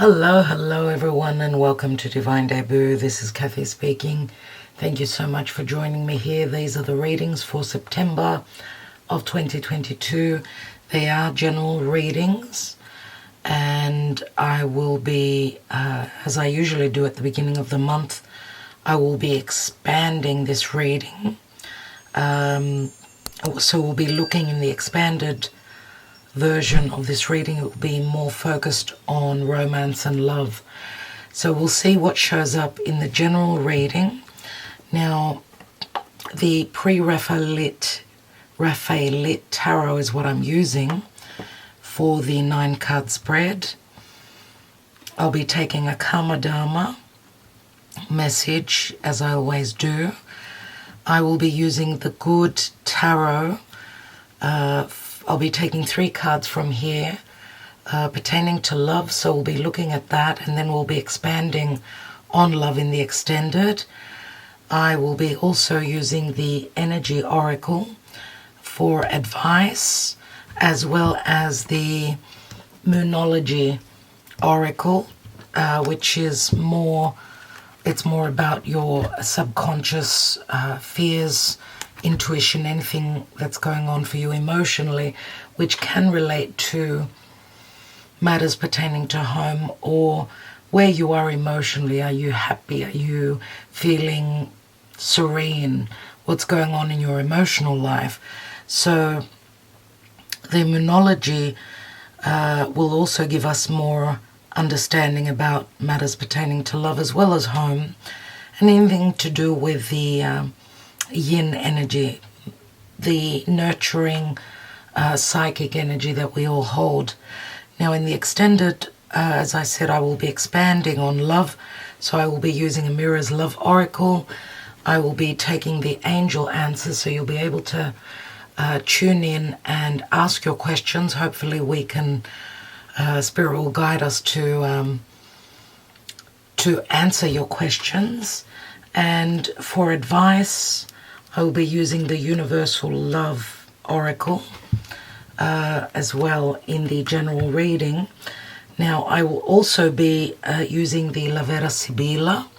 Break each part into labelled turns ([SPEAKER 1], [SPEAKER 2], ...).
[SPEAKER 1] Hello everyone, and welcome to Divine Debut. This is Kathy speaking. Thank you so much for joining me here. These are the readings for September of 2022. They are general readings, and I will be, as I usually do at the beginning of the month, I will be expanding this reading. So we'll be looking in the expanded version of this reading. It will be more focused on romance and love. So we'll see what shows up in the general reading. Now, the pre-Raphaelite tarot is what I'm using for the 9-card spread. I'll be taking a Karma Dharma message, as I always do. I will be using the Good Tarot. I'll be taking 3 cards from here pertaining to love, so we'll be looking at that, and then we'll be expanding on love in the extended. I will be also using the Energy Oracle for advice, as well as the Moonology Oracle, which is more about your subconscious fears, intuition, anything that's going on for you emotionally, which can relate to matters pertaining to home or where you are emotionally. Are you happy? Are you feeling serene? What's going on in your emotional life? So the Moonology will also give us more understanding about matters pertaining to love as well as home, and anything to do with the yin energy, the nurturing psychic energy that we all hold. Now in the extended, as I said, I will be expanding on love, so I will be using a Mirror's Love Oracle. I will be taking the angel answers, so you'll be able to tune in and ask your questions. Hopefully we can, Spirit will guide us to answer your questions. And for advice, I will be using the Universal Love Oracle as well in the general reading. Now, I will also be using the La Vera Sibilla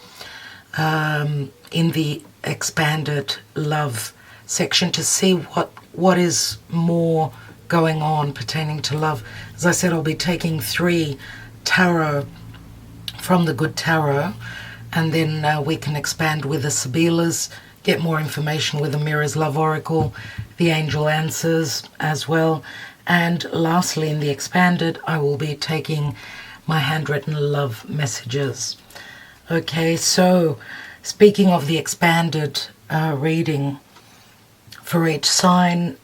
[SPEAKER 1] in the expanded love section to see what is more going on pertaining to love. As I said, I'll be taking 3 tarot from the Good Tarot, and then we can expand with the Sibillas, get more information with the Mirror's Love Oracle, the Angel Answers as well. And lastly, in the expanded, I will be taking my handwritten love messages. Okay, so speaking of the expanded reading for each sign,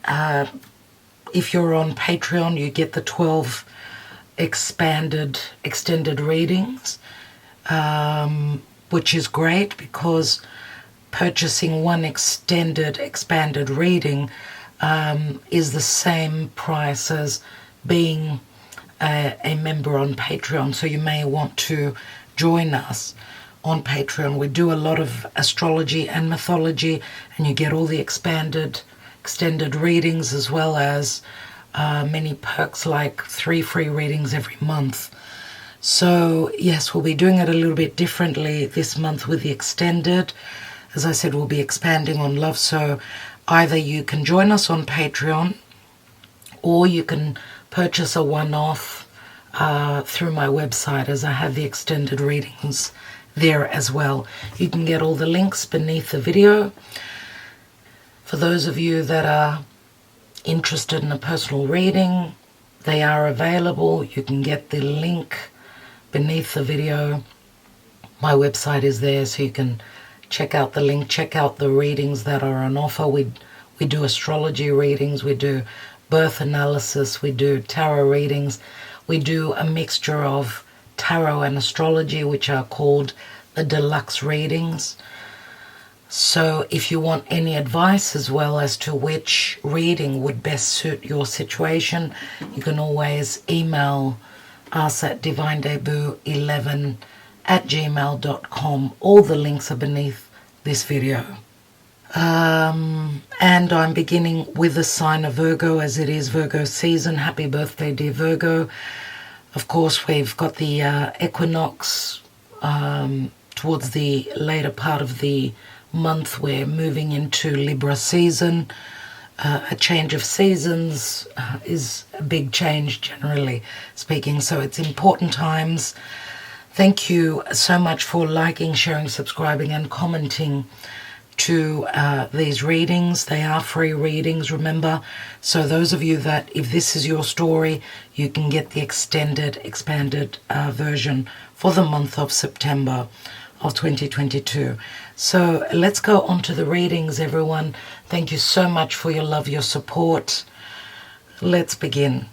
[SPEAKER 1] if you're on Patreon, you get the 12 extended readings, which is great because purchasing one expanded reading is the same price as being a member on Patreon. So you may want to join us on Patreon. We do a lot of astrology and mythology, and you get all the extended readings, as well as many perks like 3 free readings every month. So yes, we'll be doing it a little bit differently this month with the extended. As I said, we'll be expanding on love, so either you can join us on Patreon, or you can purchase a one-off through my website, as I have the extended readings there as well. You can get all the links beneath the video. For those of you that are interested in a personal reading, they are available. You can get the link beneath the video. My website is there, so you can check out the link, check out the readings that are on offer. We do astrology readings, we do birth analysis, we do tarot readings, we do a mixture of tarot and astrology, which are called the deluxe readings. So if you want any advice as well as to which reading would best suit your situation, you can always email us at divinedebut11@gmail.com. All the links are beneath this video. And I'm beginning with the sign of Virgo, as it is Virgo season. Happy birthday, dear Virgo. Of course, we've got the equinox towards the later part of the month. We're moving into Libra season. A change of seasons is a big change, generally speaking, so it's important times. Thank you so much for liking, sharing, subscribing, and commenting to these readings. They are free readings, remember. So those of you that, if this is your story, you can get the extended, expanded version for the month of September of 2022. So let's go on to the readings, everyone. Thank you so much for your love, your support. Let's begin.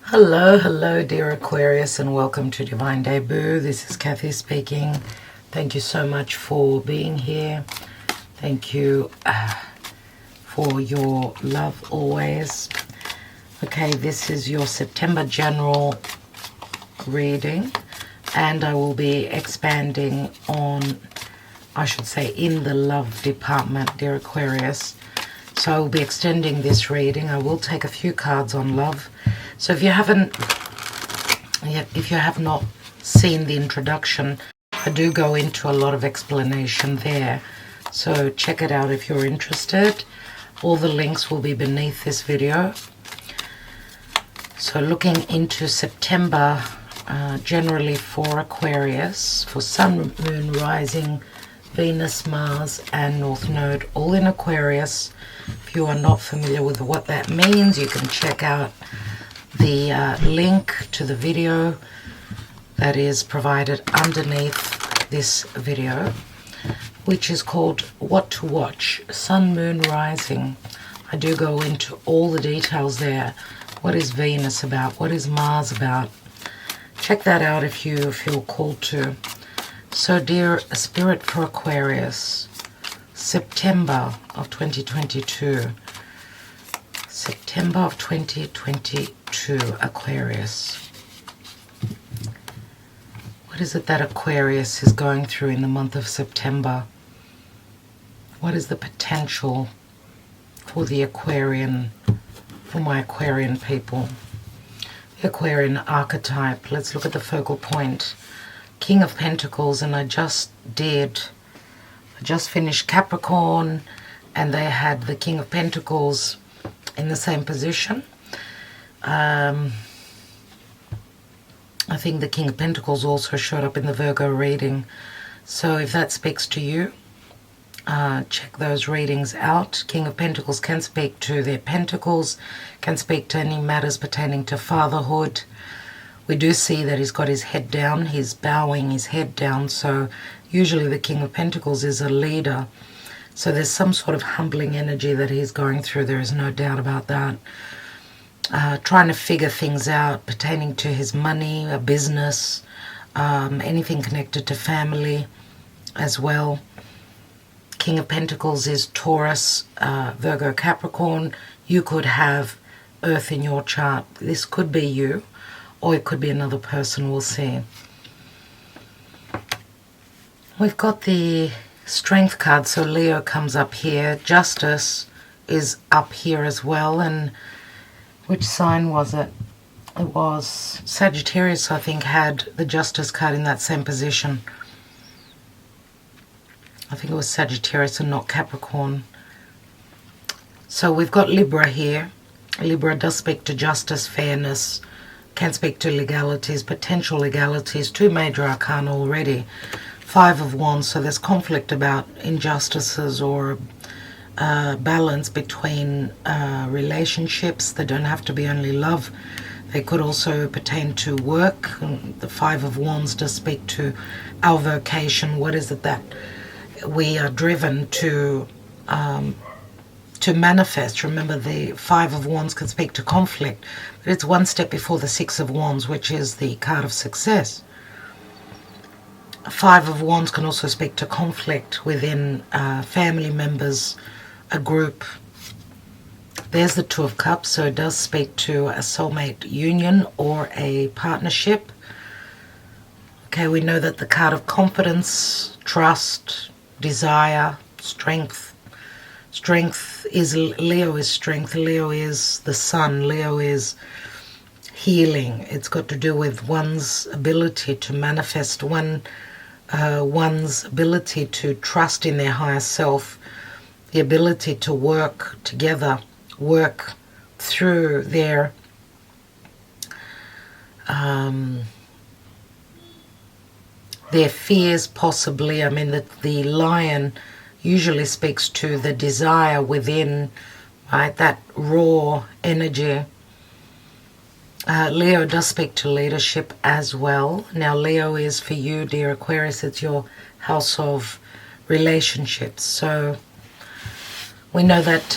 [SPEAKER 1] Hello, dear Aquarius, and welcome to Divine Debut. This is Kathy speaking. Thank you so much for being here. Thank you for your love always. Okay, this is your September general reading, and I will be expanding on, I should say, in the love department, dear Aquarius. So I will be extending this reading. I will take a few cards on love. So if you have not seen the introduction, I do go into a lot of explanation there. So check it out if you're interested. All the links will be beneath this video. So looking into September, generally for Aquarius, for Sun, Moon, Rising, Venus, Mars, and North Node, all in Aquarius. If you are not familiar with what that means, you can check out the link to the video that is provided underneath this video, which is called What to Watch, Sun, Moon, Rising. I do go into all the details there. What is Venus about? What is Mars about? Check that out if you feel called to. So dear Spirit for Aquarius, September of 2022. September of 2022, Aquarius. What is it that Aquarius is going through in the month of September? What is the potential for the Aquarian, for my Aquarian people? The Aquarian archetype. Let's look at the focal point. King of Pentacles, and I just finished Capricorn, and they had the King of Pentacles in the same position. I think the King of Pentacles also showed up in the Virgo reading. So if that speaks to you, check those readings out. King of Pentacles can speak to their pentacles, can speak to any matters pertaining to fatherhood. We do see that he's got his head down, he's bowing his head down, so usually the King of Pentacles is a leader. So there's some sort of humbling energy that he's going through, there is no doubt about that. Trying to figure things out pertaining to his money, a business, anything connected to family as well. King of Pentacles is Taurus, Virgo, Capricorn. You could have Earth in your chart. This could be you, or it could be another person, we'll see. We've got the Strength card, so Leo comes up here. Justice is up here as well, and which sign was it? It was Sagittarius, I think, had the Justice card in that same position. I think it was Sagittarius and not Capricorn. So we've got Libra here. Libra does speak to justice, fairness, can speak to legalities, potential legalities, two major arcana already. Five of Wands, so there's conflict about injustices or balance between relationships. They don't have to be only love. They could also pertain to work. The Five of Wands does speak to our vocation. What is it that we are driven to manifest? Remember, the Five of Wands can speak to conflict, but it's one step before the Six of Wands, which is the card of success. Five of Wands can also speak to conflict within family members, a group. There's the Two of Cups, so it does speak to a soulmate union or a partnership. Okay, we know that the card of confidence, trust, desire, strength. Strength is, Leo is strength. Leo is the sun. Leo is healing. It's got to do with one's ability to manifest, one's ability to trust in their higher self, the ability to work together, work through their fears, possibly. I mean, the lion usually speaks to the desire within, right? That raw energy. Leo does speak to leadership as well. Now, Leo is for you, dear Aquarius, it's your house of relationships. So we know that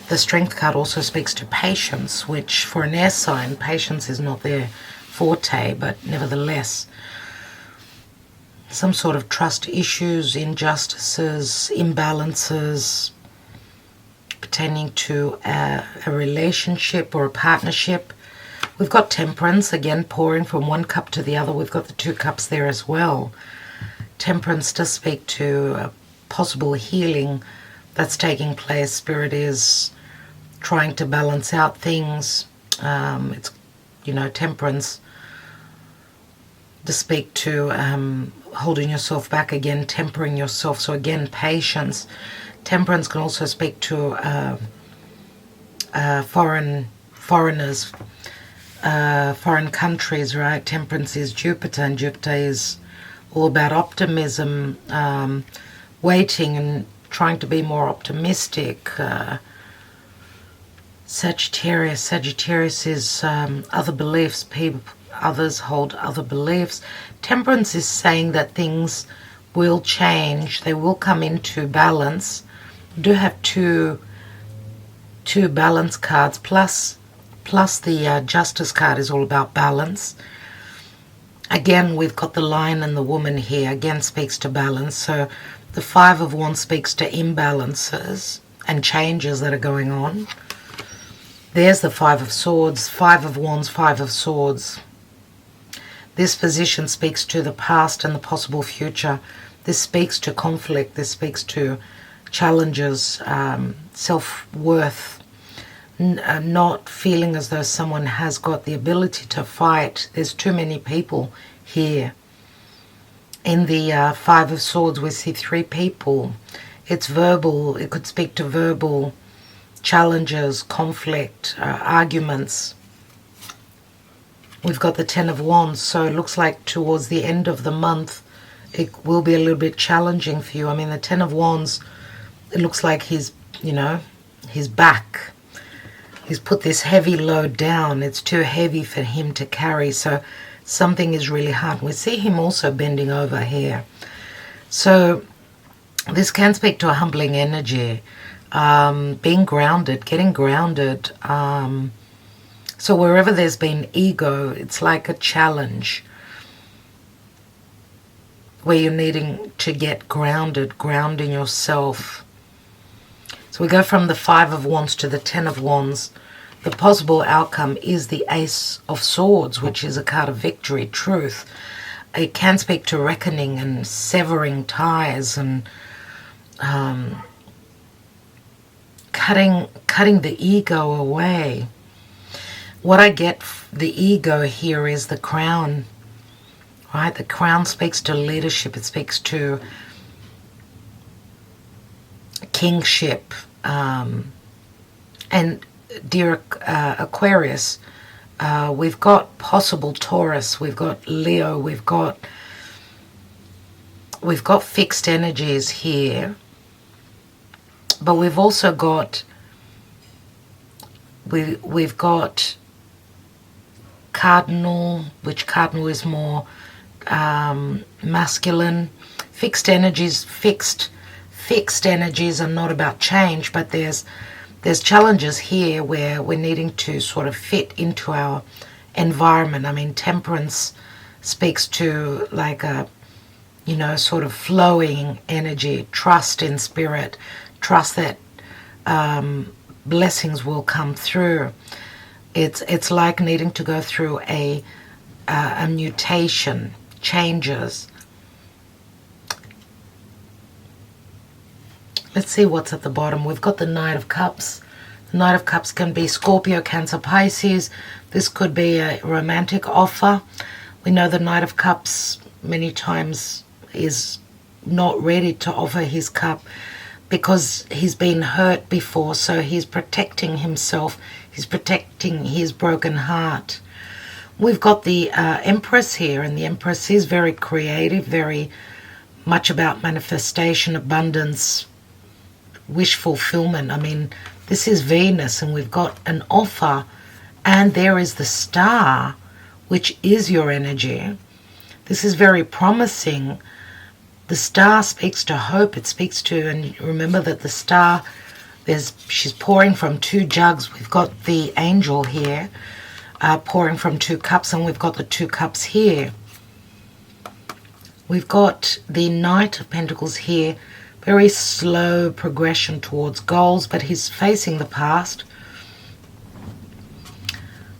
[SPEAKER 1] the Strength card also speaks to patience, which for an air sign, patience is not their forte, but nevertheless, some sort of trust issues, injustices, imbalances pertaining to a relationship or a partnership. We've got Temperance, again, pouring from one cup to the other. We've got the 2 cups there as well. Temperance does speak to a possible healing that's taking place. Spirit is trying to balance out things. It's, Temperance to speak to holding yourself back, again, tempering yourself. So again, patience. Temperance can also speak to foreigners, foreign countries, right? Temperance is Jupiter, and Jupiter is all about optimism, waiting and trying to be more optimistic. Sagittarius is other beliefs. Others hold other beliefs. Temperance is saying that things will change. They will come into balance. We do have two balance cards, plus the Justice card is all about balance. Again, we've got the Lion and the Woman here. Again, speaks to balance. So the 5 of Wands speaks to imbalances and changes that are going on. There's the 5 of Swords, 5 of Wands, 5 of Swords. This position speaks to the past and the possible future. This speaks to conflict. This speaks to challenges, self-worth, not feeling as though someone has got the ability to fight. There's too many people here. In the 5 of Swords, we see 3 people. It's verbal. It could speak to verbal challenges, conflict, arguments. We've got the 10 of Wands, so it looks like towards the end of the month it will be a little bit challenging for you. I mean, the 10 of Wands, it looks like he's back. He's put this heavy load down. It's too heavy for him to carry, so something is really hard. We see him also bending over here. So this can speak to a humbling energy, being grounded, getting grounded. So wherever there's been ego, it's like a challenge where you're needing to get grounded, grounding yourself. So we go from the 5 of Wands to the 10 of Wands. The possible outcome is the Ace of Swords, which is a card of victory, truth. It can speak to reckoning and severing ties and cutting the ego away. What I get, the ego here is the crown, right? The crown speaks to leadership. It speaks to kingship. And dear Aquarius, we've got possible Taurus, we've got Leo, we've got fixed energies here, but we've also got we've got cardinal, which cardinal is more masculine. Fixed energies are not about change, but there's challenges here where we're needing to sort of fit into our environment. I mean, Temperance speaks to like a, sort of flowing energy, trust in spirit, trust that blessings will come through. It's like needing to go through a mutation, changes. Let's see what's at the bottom. We've got the Knight of Cups. Knight of Cups can be Scorpio, Cancer, Pisces. This could be a romantic offer. We know the Knight of Cups many times is not ready to offer his cup because he's been hurt before, so he's protecting himself. He's protecting his broken heart. We've got the Empress here, and the Empress is very creative, very much about manifestation, abundance, wish fulfillment. I mean, this is Venus, and we've got an offer, and there is the Star, which is your energy. This is very promising. The Star speaks to hope. It speaks to, and remember that the Star, she's pouring from 2 jugs. We've got the Angel here, pouring from 2 cups, and we've got the 2 cups here. We've got the Knight of Pentacles here, very slow progression towards goals, but he's facing the past.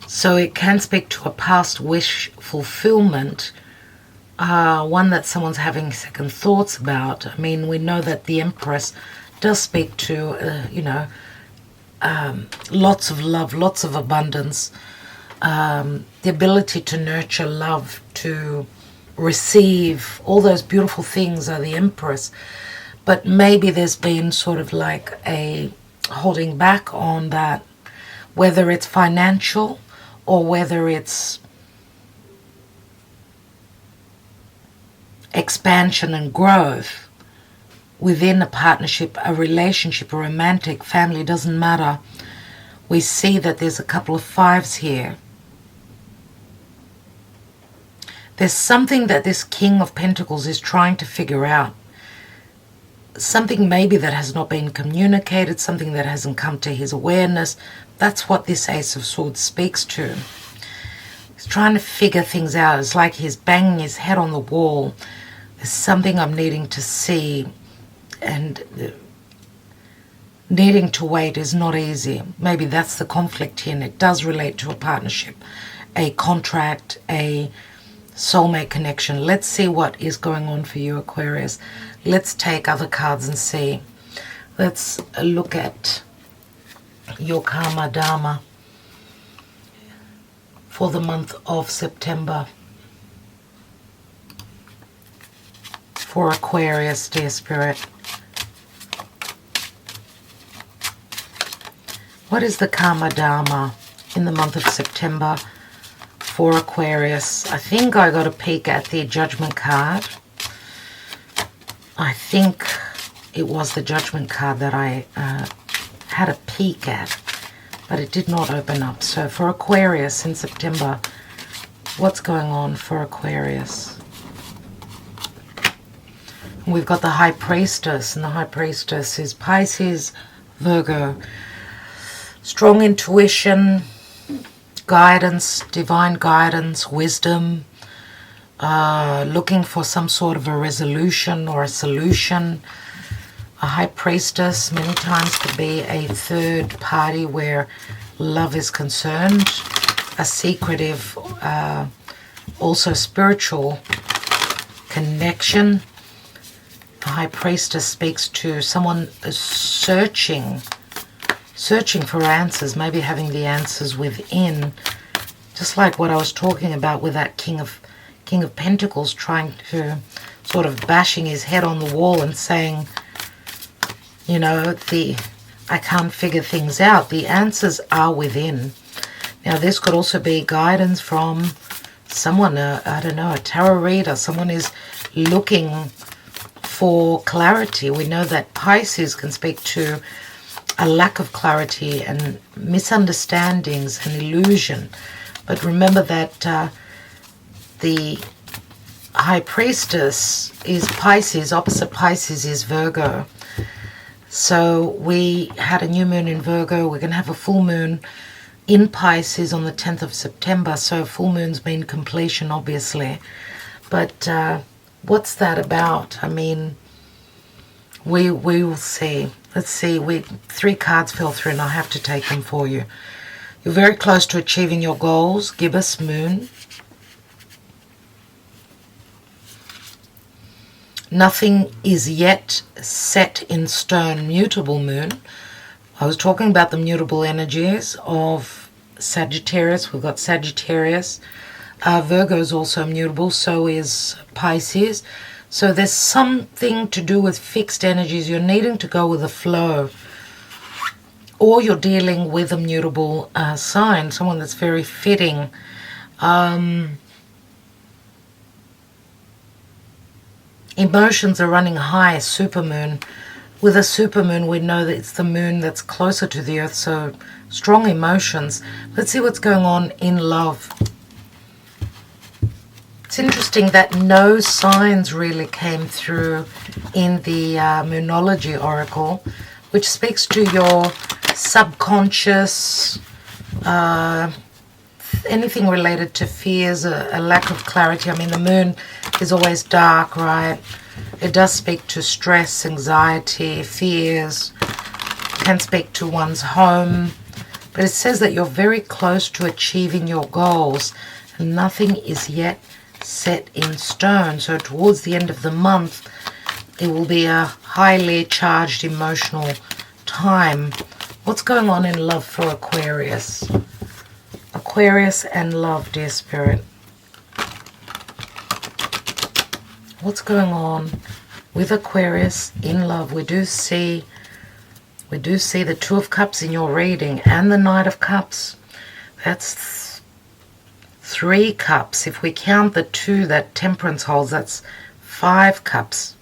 [SPEAKER 1] So it can speak to a past wish fulfillment, one that someone's having second thoughts about. I mean, we know that the Empress does speak to, lots of love, lots of abundance, the ability to nurture love, to receive, all those beautiful things are the Empress. But maybe there's been sort of like a holding back on that, whether it's financial or whether it's expansion and growth within a partnership, a relationship, a romantic, family, doesn't matter. We see that there's a couple of 5s here. There's something that this King of Pentacles is trying to figure out. Something maybe that has not been communicated, something that hasn't come to his awareness. That's what this Ace of Swords speaks to. He's trying to figure things out. It's like he's banging his head on the wall. There's something I'm needing to see, and needing to wait is not easy. Maybe that's the conflict here, and it does relate to a partnership, a contract, a soulmate connection. Let's see what is going on for you, Aquarius. Let's take other cards and see. Let's look at your karma dharma for the month of September for Aquarius, dear Spirit. What is the karma dharma in the month of September for Aquarius? I think I got a peek at the Judgment card. I think it was the Judgment card that I had a peek at, but it did not open up. So for Aquarius in September, what's going on for Aquarius? We've got the High Priestess, and the High Priestess is Pisces, Virgo. Strong intuition, guidance, divine guidance, wisdom, looking for some sort of a resolution or a solution. A High Priestess many times could be a third party where love is concerned, a secretive, also spiritual connection. The High Priestess speaks to someone searching for answers, maybe having the answers within, just like what I was talking about with that King of Pentacles, trying to sort of bashing his head on the wall and saying, you know, I can't figure things out. The answers are within. Now this could also be guidance from someone, I don't know, a tarot reader. Someone is looking for clarity. We know that Pisces can speak to a lack of clarity and misunderstandings and illusion. But remember that the High Priestess is Pisces, opposite Pisces is Virgo. So we had a new moon in Virgo. We're going to have a full moon in Pisces on the 10th of September. So full moon's mean completion, obviously. But what's that about? I mean, we will see. Let's see. 3 cards fell through, and I have to take them for you. You're very close to achieving your goals. Gibbous moon. Nothing is yet set in stone. Mutable moon. I was talking about the mutable energies of Sagittarius. We've got Sagittarius. Virgo is also mutable, so is Pisces. So there's something to do with fixed energies. You're needing to go with the flow. Or you're dealing with a mutable sign, someone that's very fitting. Emotions are running high, supermoon. With a supermoon, we know that it's the moon that's closer to the earth, so strong emotions. Let's see what's going on in love. It's interesting that no signs really came through in the Moonology Oracle, which speaks to your subconscious, anything related to fears, a lack of clarity. I mean, the moon is always dark, right? It does speak to stress, anxiety, fears, can speak to one's home. But it says that you're very close to achieving your goals and nothing is yet set in stone. So towards the end of the month, it will be a highly charged emotional time. What's going on in love for Aquarius? Aquarius and love, dear Spirit. What's going on with Aquarius in love? We do see the Two of Cups in your reading and the Knight of Cups. That's 3 cups. If we count the 2 that Temperance holds, that's 5 cups.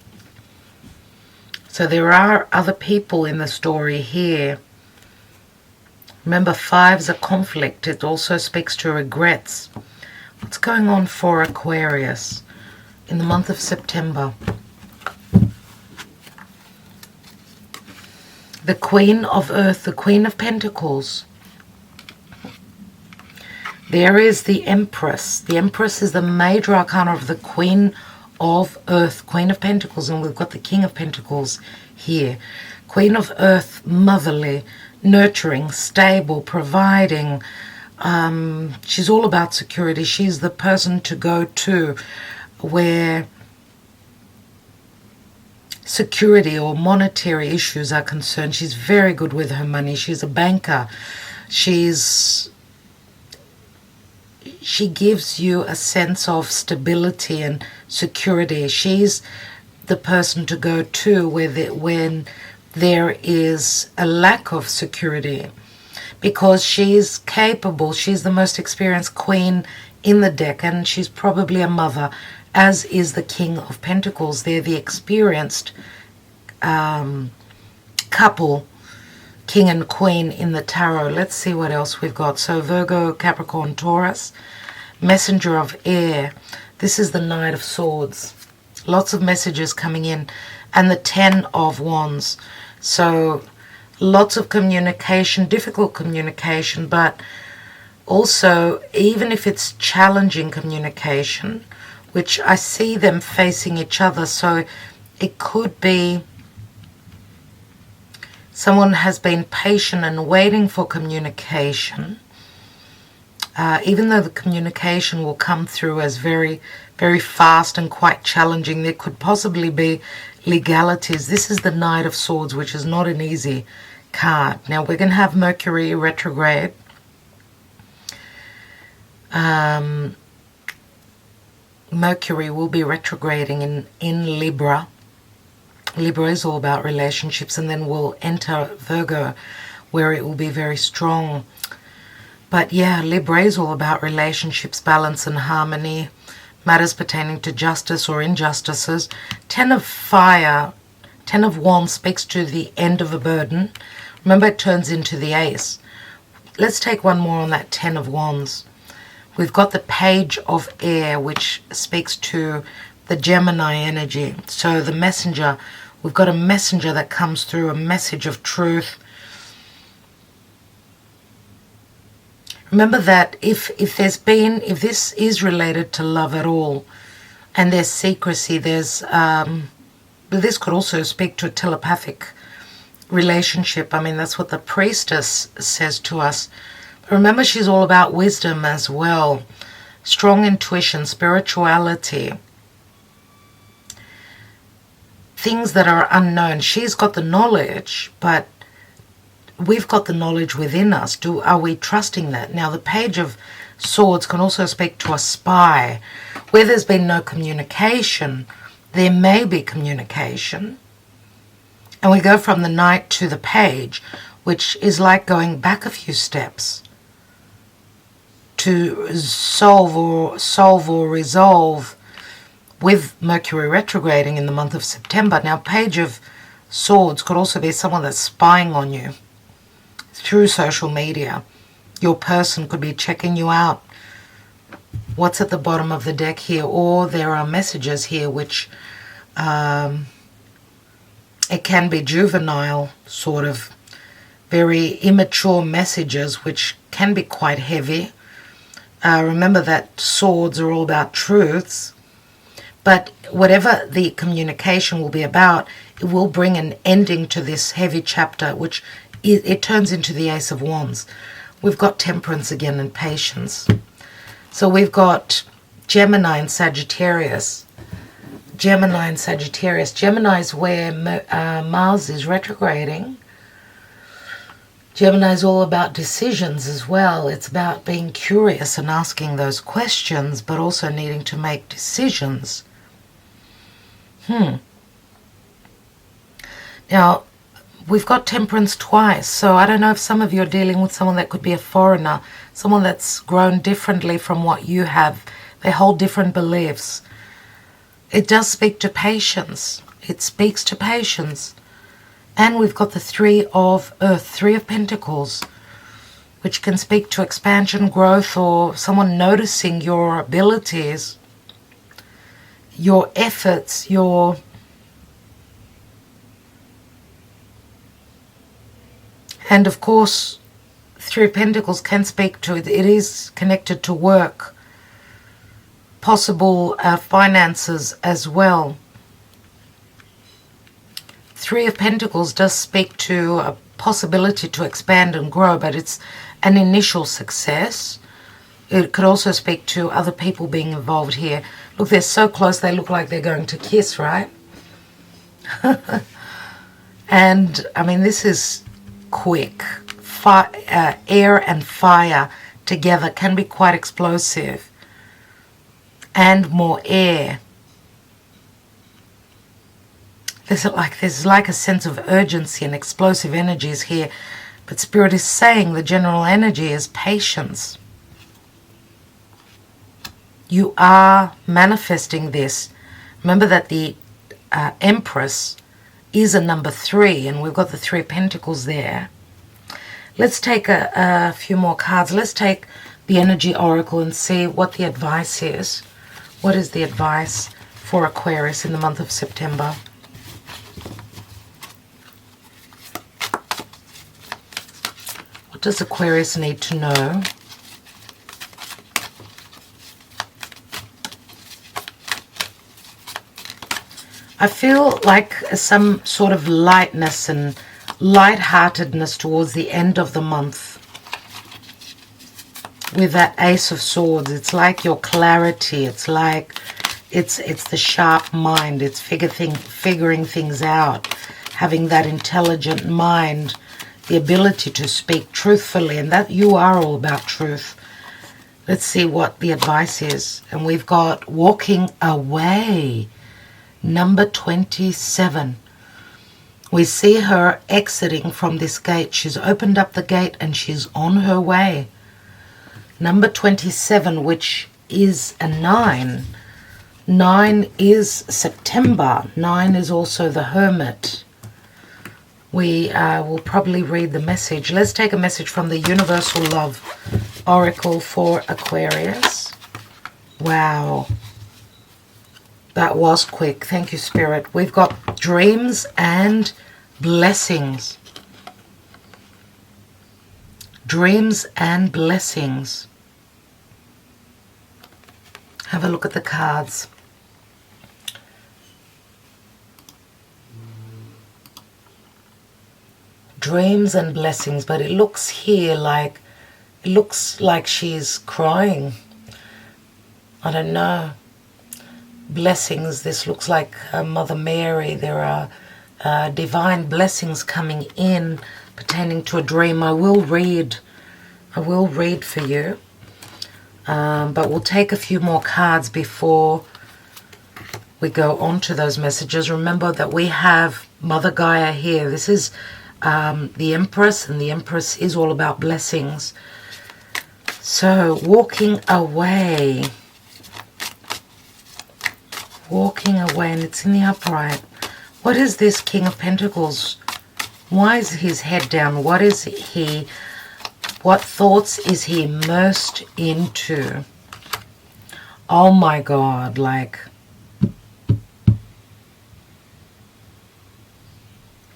[SPEAKER 1] So there are other people in the story here. Remember, 5's a conflict. It also speaks to regrets. What's going on for Aquarius in the month of September? The Queen of Earth, the Queen of Pentacles. There is the Empress. The Empress is the major arcana of the Queen of Earth, Queen of Pentacles, and we've got the King of Pentacles here. Queen of Earth, motherly, nurturing, stable, providing. She's all about security. She's the person to go to where security or monetary issues are concerned. She's very good with her money. She's a banker. She gives you a sense of stability and security. She's the person to go to when there is a lack of security, because she's capable. She's the most experienced queen in the deck, and she's probably a mother, as is the King of Pentacles. They're the experienced couple, King and Queen in the tarot. Let's see what else we've got. So Virgo, Capricorn, Taurus, Messenger of Air. This is the Knight of Swords. Lots of messages coming in. And the 10 of Wands. So lots of communication, difficult communication, but also, even if it's challenging communication, which I see them facing each other, so it could be someone has been patient and waiting for communication, even though the communication will come through as very, very fast and quite challenging. There could possibly be legalities. This is the Knight of Swords, which is not an easy card. Now, we're going to have Mercury retrograde. Mercury will be retrograding in Libra. Libra is all about relationships, and then we'll enter Virgo, where it will be very strong. But yeah, Libra is all about relationships, balance and harmony, matters pertaining to justice or injustices. 10 of Fire, 10 of Wands speaks to the end of a burden. Remember, it turns into the Ace. Let's take one more on that 10 of Wands. We've got the Page of Air, which speaks to the Gemini energy. So the messenger, we've got a messenger that comes through, a message of truth. Remember that if this is related to love at all, and there's secrecy, this could also speak to a telepathic relationship. I mean, that's what the Priestess says to us. Remember, she's all about wisdom as well. Strong intuition, spirituality. Things that are unknown. She's got the knowledge, but we've got the knowledge within us. Are we trusting that? Now, the Page of Swords can also speak to a spy. Where there's been no communication, there may be communication. And we go from the Knight to the Page, which is like going back a few steps to solve or resolve with Mercury retrograding in the month of September. Now, Page of Swords could also be someone that's spying on you through social media. Your person could be checking you out. What's at the bottom of the deck here? Or there are messages here which it can be juvenile, sort of very immature messages, which can be quite heavy. Remember that swords are all about truths. But whatever the communication will be about, it will bring an ending to this heavy chapter, which it turns into the Ace of Wands. We've got Temperance again and Patience. So we've got Gemini and Sagittarius. Gemini and Sagittarius. Gemini is where Mars is retrograding. Gemini is all about decisions as well. It's about being curious and asking those questions, but also needing to make decisions. Now, we've got Temperance twice, so I don't know if some of you are dealing with someone that could be a foreigner, someone that's grown differently from what you have. They hold different beliefs. It does speak to patience. It speaks to patience. And we've got the Three of Earth, Three of Pentacles, which can speak to expansion, growth, or someone noticing your abilities, your efforts, your... And of course, Three of Pentacles can speak to it. It is connected to work, possible finances as well. Three of Pentacles does speak to a possibility to expand and grow, but it's an initial success. It could also speak to other people being involved here. Look, they're so close, they look like they're going to kiss, right? And, I mean, this is quick. Air and fire together can be quite explosive. And more air. There's like a sense of urgency and explosive energies here. But Spirit is saying the general energy is patience. You are manifesting this. Remember that the Empress is a number 3, and we've got the Three of Pentacles there. Let's take a few more cards. Let's take the Energy Oracle and see what the advice is. What is the advice for Aquarius in the month of September? What does Aquarius need to know? I feel like some sort of lightness and lightheartedness towards the end of the month. With that Ace of Swords, it's like your clarity. It's like it's the sharp mind. It's figuring things out, having that intelligent mind, the ability to speak truthfully, and that you are all about truth. Let's see what the advice is. And we've got walking away. Number 27. We see her exiting from this gate. She's opened up the gate and she's on her way. Number 27, which is a 9. 9 is September. 9 is also the Hermit. We will probably read the message. Let's take a message from the Universal Love Oracle for Aquarius. Wow. That was quick. Thank you, Spirit. We've got dreams and blessings. Dreams and blessings. Have a look at the cards. Dreams and blessings, but it looks here like, she's crying. I don't know. Blessings, this looks like Mother Mary. There are divine blessings coming in, pertaining to a dream. I will read for you. But we'll take a few more cards before we go on to those messages. Remember that we have Mother Gaia here. This is the Empress, and the Empress is all about blessings. So, walking away. Walking away, and it's in the upright. What is this King of Pentacles? Why is his head down? What is he... What thoughts is he immersed into? Oh my God, like...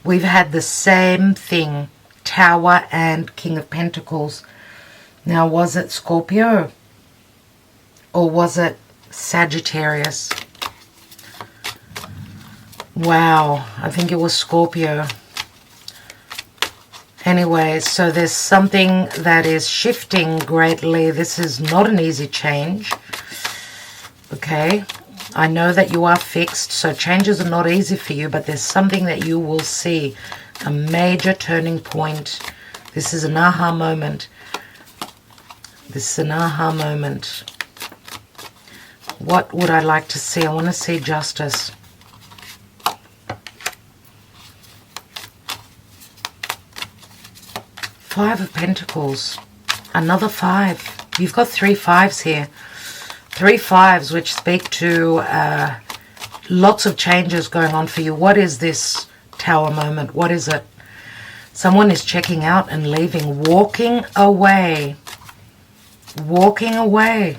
[SPEAKER 1] We've had the same thing. Tower and King of Pentacles. Now, was it Scorpio? Or was it Sagittarius? Wow, I think it was Scorpio. Anyway, so there's something that is shifting greatly. This is not an easy change. Okay, I know that you are fixed, so changes are not easy for you, but there's something that you will see. A major turning point. This is an aha moment. This is an aha moment. What would I like to see? I want to see justice. Five of Pentacles. Another five. You've got 3 5s here. 3 5s which speak to lots of changes going on for you. What is this Tower moment? What is it? Someone is checking out and leaving. Walking away. Walking away.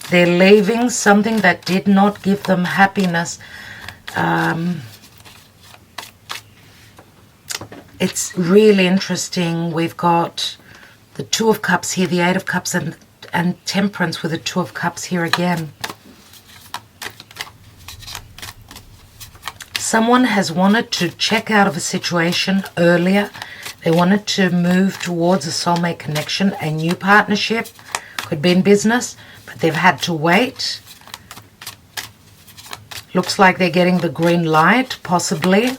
[SPEAKER 1] They're leaving something that did not give them happiness. It's really interesting. We've got the Two of Cups here, the Eight of Cups, and Temperance with the Two of Cups here again. Someone has wanted to check out of a situation earlier. They wanted to move towards a soulmate connection, a new partnership. Could be in business, but they've had to wait. Looks like they're getting the green light, possibly.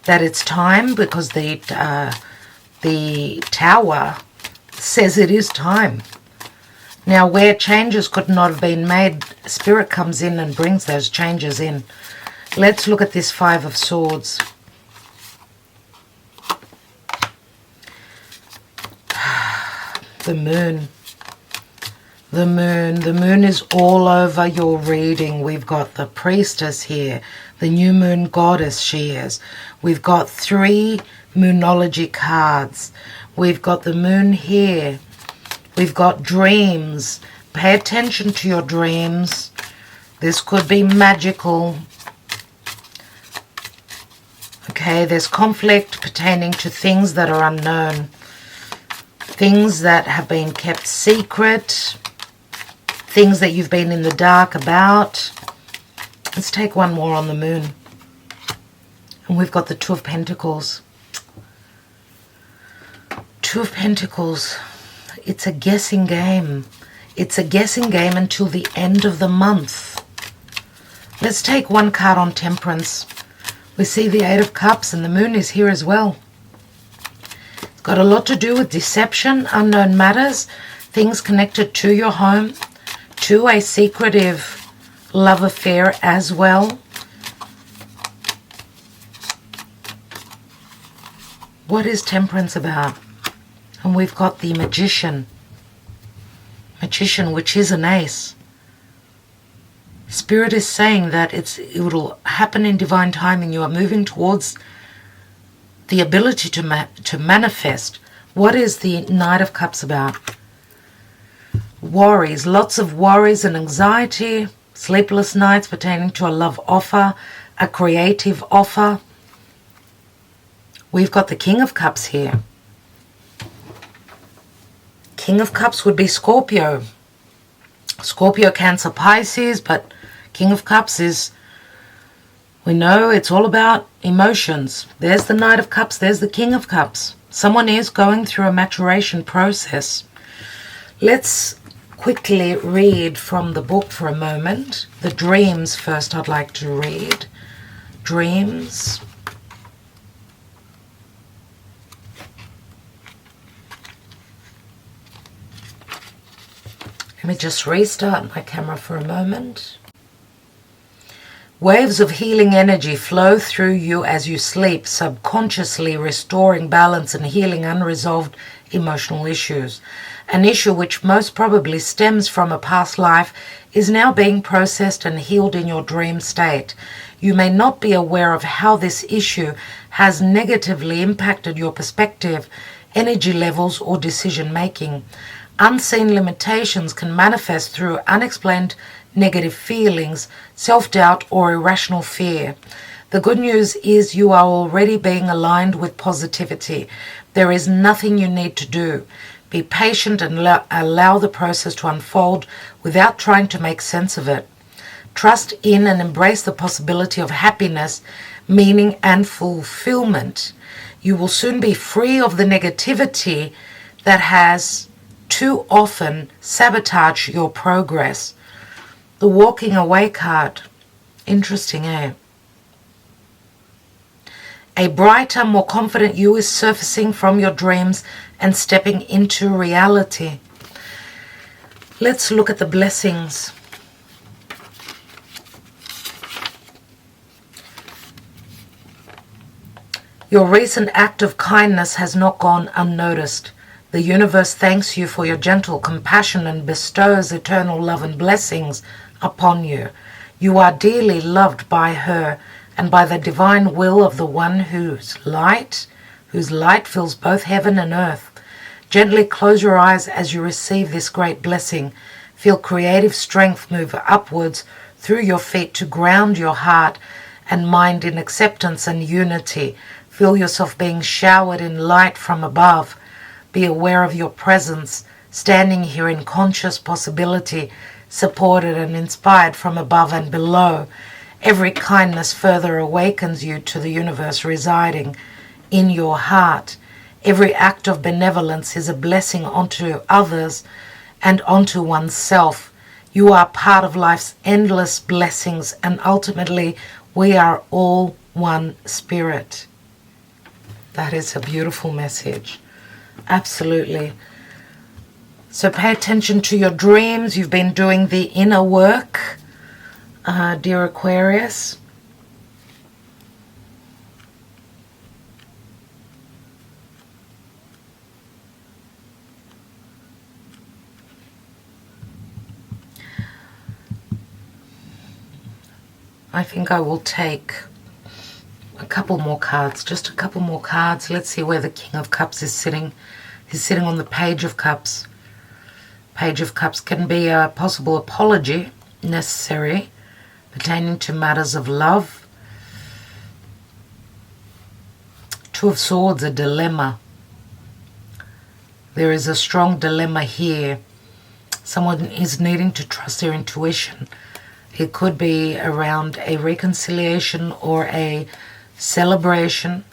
[SPEAKER 1] That it's time, because the Tower says it is time. Now, where changes could not have been made, Spirit comes in and brings those changes in. Let's look at this Five of Swords. The Moon. The Moon. The Moon is all over your reading. We've got the Priestess here. The New Moon Goddess she is. We've got 3 Moonology cards. We've got the Moon here. We've got dreams. Pay attention to your dreams. This could be magical. Okay, there's conflict pertaining to things that are unknown. Things that have been kept secret. Things that you've been in the dark about. Let's take one more on the Moon. And we've got the Two of Pentacles. Two of Pentacles. It's a guessing game. It's a guessing game until the end of the month. Let's take one card on Temperance. We see the Eight of Cups, and the Moon is here as well. It's got a lot to do with deception, unknown matters, things connected to your home, to a secretive love affair as well. What is Temperance about? And we've got the Magician. Magician, which is an ace. Spirit is saying that it will happen in divine timing. You are moving towards the ability to manifest. What is the Knight of Cups about? Worries. Lots of worries and anxiety. Sleepless nights pertaining to a love offer. A creative offer. We've got the King of Cups here. King of Cups would be Scorpio. Scorpio, Cancer, Pisces, but King of Cups is, we know it's all about emotions. There's the Knight of Cups, there's the King of Cups. Someone is going through a maturation process. Let's quickly read from the book for a moment. The dreams first I'd like to read. Dreams. Let me just restart my camera for a moment. Waves of healing energy flow through you as you sleep, subconsciously restoring balance and healing unresolved emotional issues. An issue which most probably stems from a past life is now being processed and healed in your dream state. You may not be aware of how this issue has negatively impacted your perspective, energy levels, or decision making. Unseen limitations can manifest through unexplained negative feelings, self-doubt, or irrational fear. The good news is you are already being aligned with positivity. There is nothing you need to do. Be patient and allow the process to unfold without trying to make sense of it. Trust in and embrace the possibility of happiness, meaning, and fulfillment. You will soon be free of the negativity that has too often sabotaged your progress. The walking away card. Interesting, eh? A brighter, more confident you is surfacing from your dreams and stepping into reality. Let's look at the blessings. Your recent act of kindness has not gone unnoticed. The universe thanks you for your gentle compassion and bestows eternal love and blessings upon you. You are dearly loved by her and by the divine will of the one whose light fills both heaven and earth. Gently close your eyes as you receive this great blessing. Feel creative strength move upwards through your feet to ground your heart and mind in acceptance and unity. Feel yourself being showered in light from above. Be aware of your presence, standing here in conscious possibility, supported and inspired from above and below. Every kindness further awakens you to the universe residing in your heart. Every act of benevolence is a blessing onto others and onto oneself. You are part of life's endless blessings, and ultimately we are all one spirit. That is a beautiful message. Absolutely. So pay attention to your dreams. You've been doing the inner work, dear Aquarius. I think I will take a couple more cards, just a couple more cards. Let's see where the King of Cups is sitting. He's sitting on the Page of Cups. Page of Cups can be a possible apology necessary pertaining to matters of love. Two of Swords, a dilemma. There is a strong dilemma here. Someone is needing to trust their intuition. It could be around a reconciliation or a celebration,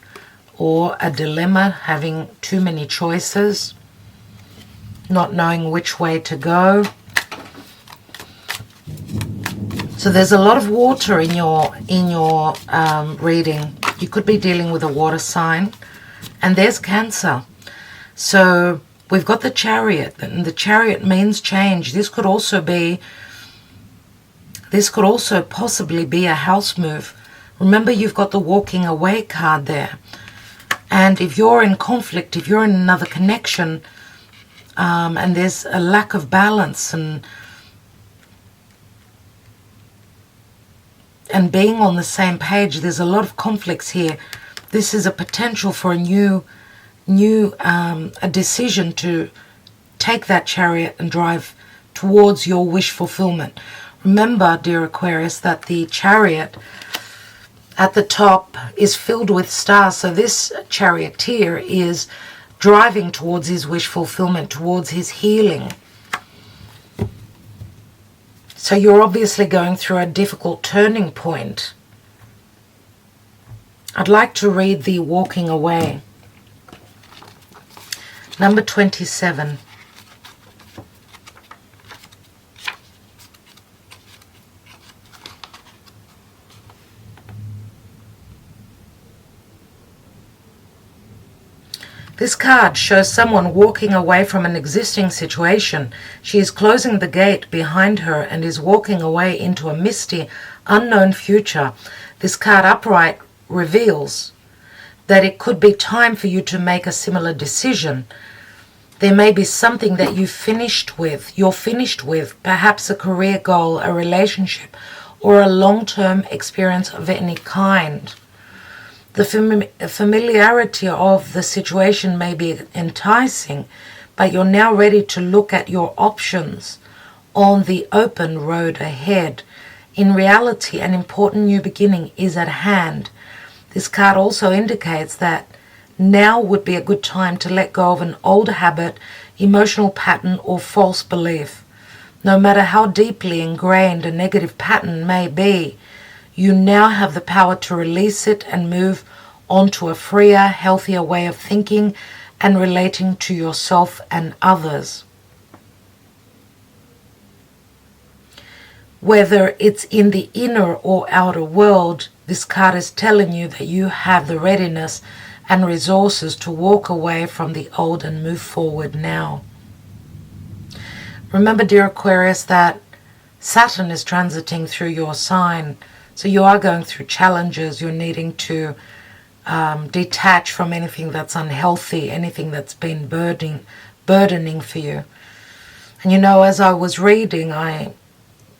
[SPEAKER 1] or a dilemma, having too many choices, not knowing which way to go. So there's a lot of water in your reading. You could be dealing with a water sign, and there's Cancer. So we've got the Chariot, and the Chariot means change. This could also possibly be a house move. Remember, you've got the walking away card there. And if you're in conflict, if you're in another connection, and there's a lack of balance and being on the same page, there's a lot of conflicts here. This is a potential for a a decision to take that Chariot and drive towards your wish fulfillment. Remember, dear Aquarius, that the Chariot at the top is filled with stars. So this charioteer is driving towards his wish fulfillment, towards his healing. So you're obviously going through a difficult turning point. I'd like to read the walking away. Number 27. This card shows someone walking away from an existing situation. She is closing the gate behind her and is walking away into a misty, unknown future. This card upright reveals that it could be time for you to make a similar decision. There may be something that you're finished with, perhaps a career goal, a relationship, or a long-term experience of any kind. The familiarity of the situation may be enticing, but you're now ready to look at your options on the open road ahead. In reality, an important new beginning is at hand. This card also indicates that now would be a good time to let go of an old habit, emotional pattern, or false belief. No matter how deeply ingrained a negative pattern may be, you now have the power to release it and move onto a freer, healthier way of thinking and relating to yourself and others. Whether it's in the inner or outer world, this card is telling you that you have the readiness and resources to walk away from the old and move forward now. Remember, dear Aquarius, that Saturn is transiting through your sign. So you are going through challenges. You're needing to detach from anything that's unhealthy, anything that's been burdening for you. And you know, as I was reading, I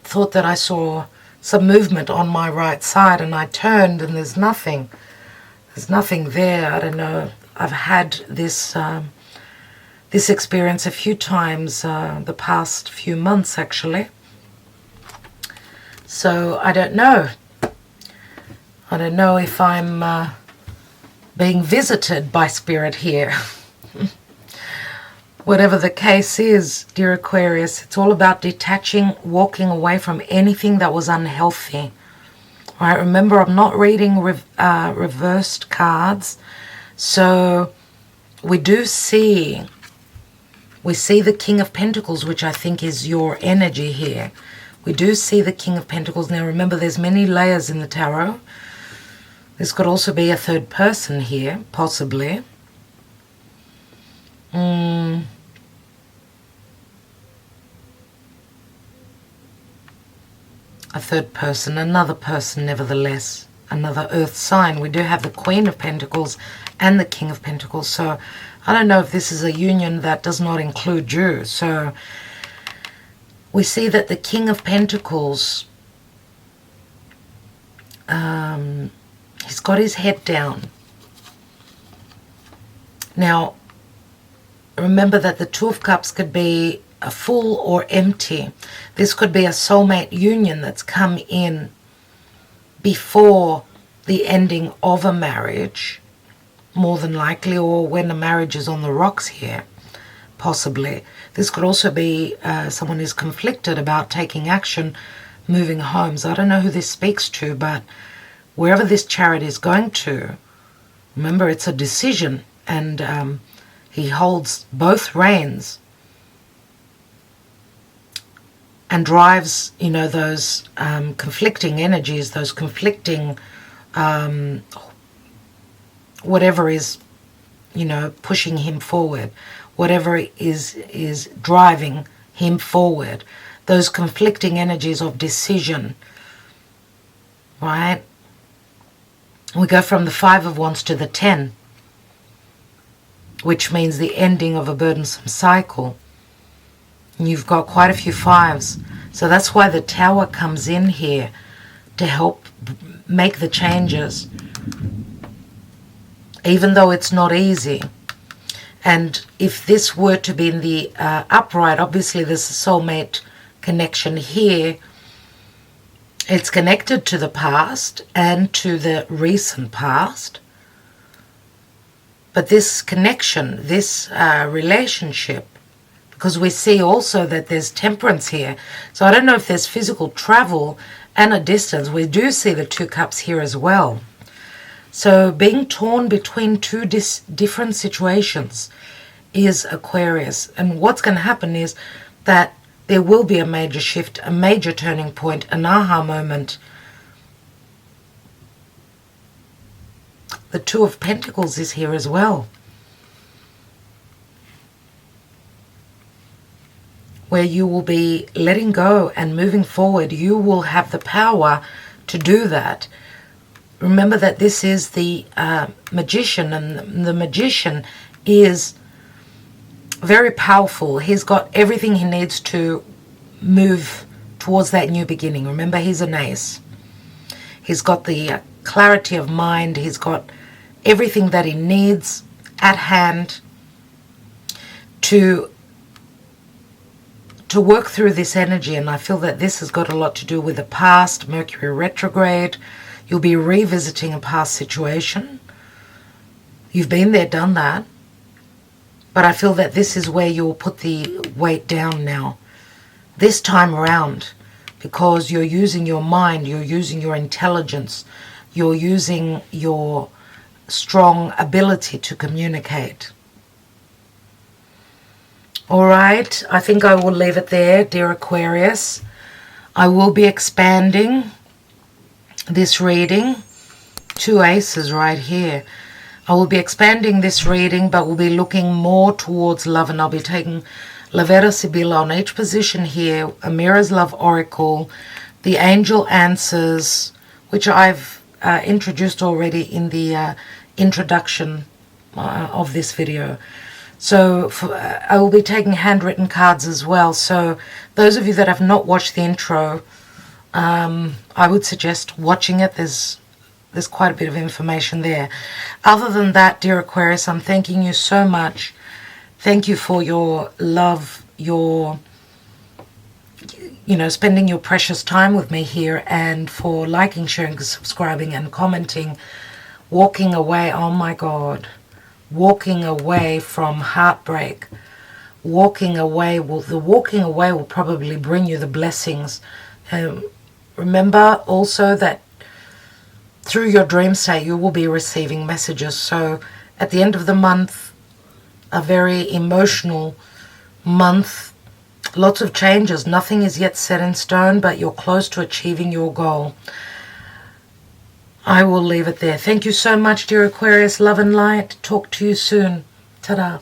[SPEAKER 1] thought that I saw some movement on my right side, and I turned and there's nothing. There's nothing there. I don't know. I've had this experience a few times the past few months, actually. So I don't know. I don't know if I'm being visited by spirit here. Whatever the case is, dear Aquarius, it's all about detaching, walking away from anything that was unhealthy. All right, remember, I'm not reading reversed cards. So we see the King of Pentacles, which I think is your energy here. We do see the King of Pentacles. Now remember, there's many layers in the tarot. This could also be a third person here, possibly. A third person, another person nevertheless, another earth sign. We do have the Queen of Pentacles and the King of Pentacles. So I don't know if this is a union that does not include you. So we see that the King of Pentacles, he's got his head down. Now, remember that the Two of Cups could be a full or empty. This could be a soulmate union that's come in before the ending of a marriage, more than likely, or when a marriage is on the rocks here, possibly. This could also be someone who's conflicted about taking action, moving homes. I don't know who this speaks to, but wherever this Chariot is going to, remember, it's a decision, and he holds both reins and drives, you know, those conflicting energies, those conflicting whatever is, you know, pushing him forward, whatever is driving him forward, those conflicting energies of decision, right? We go from the Five of Wands to the 10, which means the ending of a burdensome cycle. And you've got quite a few fives. So that's why the Tower comes in here, to help make the changes, even though it's not easy. And if this were to be in the upright, obviously there's a soulmate connection here. It's connected to the past and to the recent past. But this connection, this relationship, because we see also that there's temperance here. So I don't know if there's physical travel and a distance. We do see the Two Cups here as well. So being torn between two different situations is Aquarius. And what's going to happen is that there will be a major shift, a major turning point, an aha moment. The Two of Pentacles is here as well. where you will be letting go and moving forward. You will have the power to do that. Remember that this is the magician, and the magician is very powerful. He's got everything he needs to move towards that new beginning. Remember, he's an ace. He's got the clarity of mind. He's got everything that he needs at hand to work through this energy. And I feel that this has got a lot to do with the past, Mercury retrograde. You'll be revisiting a past situation. You've been there, done that. But I feel that this is where you'll put the weight down now, this time around, because you're using your mind, you're using your intelligence, you're using your strong ability to communicate. All right, I think I will leave it there, dear Aquarius. I will be expanding this reading. 2 aces right here. I will be expanding this reading, but we'll be looking more towards love, and I'll be taking La Vera Sibilla on each position here, a Mirror's Love Oracle, the Angel Answers, which I've introduced already in the introduction of this video. So I will be taking handwritten cards as well. So those of you that have not watched the intro, I would suggest watching it. There's quite a bit of information there. Other than that, dear Aquarius, I'm thanking you so much. Thank you for your love, your, spending your precious time with me here, and for liking, sharing, subscribing, and commenting. Walking away, oh my God, walking away from heartbreak. Walking away, the walking away will probably bring you the blessings. Remember also that through your dream state, you will be receiving messages. So at the end of the month, a very emotional month, lots of changes. Nothing is yet set in stone, but you're close to achieving your goal. I will leave it there. Thank you so much, dear Aquarius. Love and light. Talk to you soon. Ta-da.